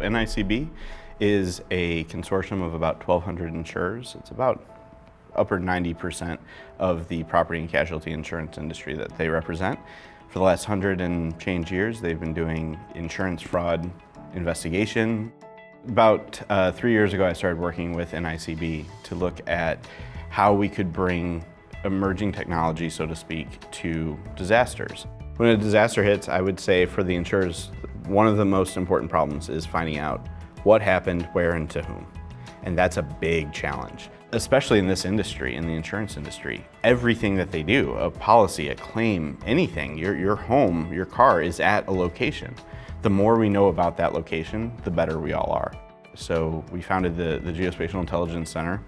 NICB is a consortium of about 1,200 insurers. It's about upper 90% of the property and casualty insurance industry that they represent. For the last 100 and change years, they've been doing insurance fraud investigation. About 3 years ago, I started working with NICB to look at how we could bring emerging technology, so to speak, to disasters. When a disaster hits, I would say for the insurers, one of the most important problems is finding out what happened, where, and to whom. And that's a big challenge, especially in this industry, in the insurance industry. Everything that they do, a policy, a claim, anything, your home, your car is at a location. The more we know about that location, the better we all are. So we founded the Geospatial Intelligence Center.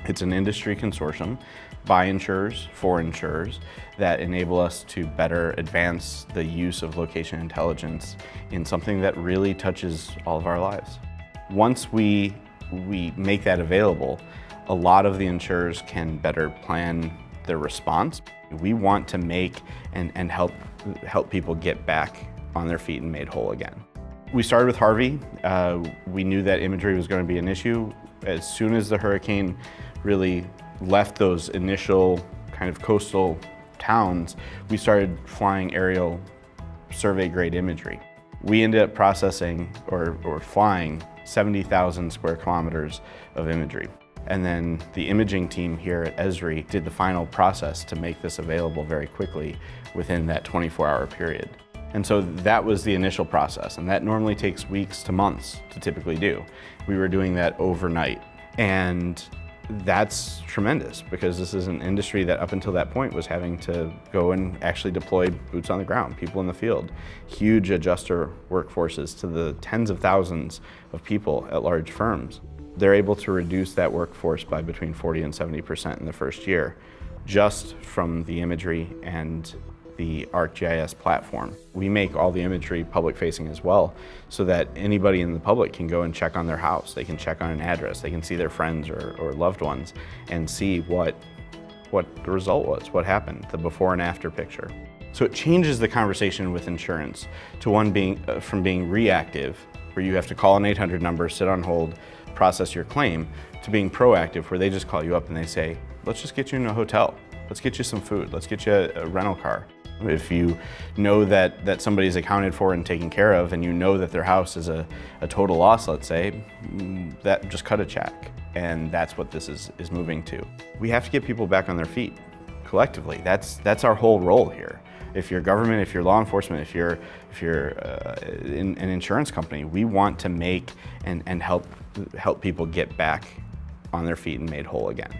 It's an industry consortium by insurers, for insurers, that enable us to better advance the use of location intelligence in something that really touches all of our lives. Once we make that available, a lot of the insurers can better plan their response. We want to make and help people get back on their feet and made whole again. We started with Harvey. We knew that imagery was going to be an issue. As soon as the hurricane really left those initial kind of coastal towns, we started flying aerial survey grade imagery. We ended up processing or flying 70,000 square kilometers of imagery. And then the imaging team here at Esri did the final process to make this available very quickly within that 24-hour period. And so that was the initial process, and that normally takes weeks to months to typically do. We were doing that overnight, and that's tremendous because this is an industry that up until that point was having to go and actually deploy boots on the ground, people in the field, huge adjuster workforces to the tens of thousands of people at large firms. They're able to reduce that workforce by between 40 and 70% in the first year, just from the imagery and the ArcGIS platform. We make all the imagery public facing as well, so that anybody in the public can go and check on their house. They can check on an address, they can see their friends or loved ones and see what the result was, what happened, the before and after picture. So it changes the conversation with insurance to one from being reactive, where you have to call an 800 number, sit on hold, process your claim, to being proactive, where they just call you up and they say, let's just get you in a hotel. Let's get you some food. Let's get you a rental car. If you know that somebody's accounted for and taken care of, and you know that their house is a total loss, let's say, that just cut a check. And that's what this is moving to. We have to get people back on their feet collectively. That's our whole role here. If you're government, if you're law enforcement, if you're in an insurance company, we want to make and help people get back on their feet and made whole again.